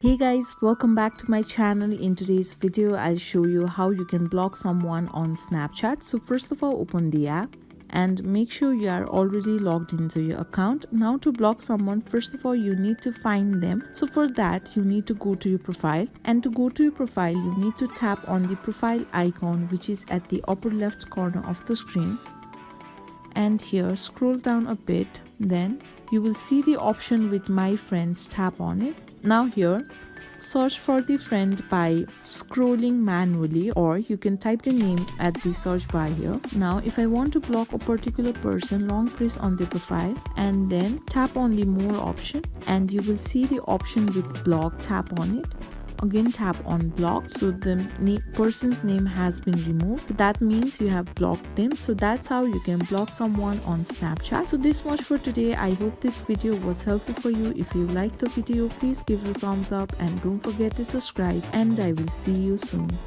Hey guys, welcome back to my channel. In today's video I'll show you how you can block someone on Snapchat. So first of all, open the app and make sure you are already logged into your account. Now to block someone, first of all you need to find them. So for that you need to go to your profile, and to go to your profile you need to tap on the profile icon which is at the upper left corner of the screen, and here scroll down a bit. Then you will see the option with my friends. Tap on it. Now here search for the friend by scrolling manually, or you can type the name at the search bar here. Now if I want to block a particular person, long press on the profile and then tap on the more option, and you will see the option with block. Tap on it. Again tap on block, so the person's name has been removed. That means you have blocked them. So that's how you can block someone on Snapchat. So this much for today. I hope this video was helpful for you. If you liked the video, please give it a thumbs up and don't forget to subscribe, and I will see you soon.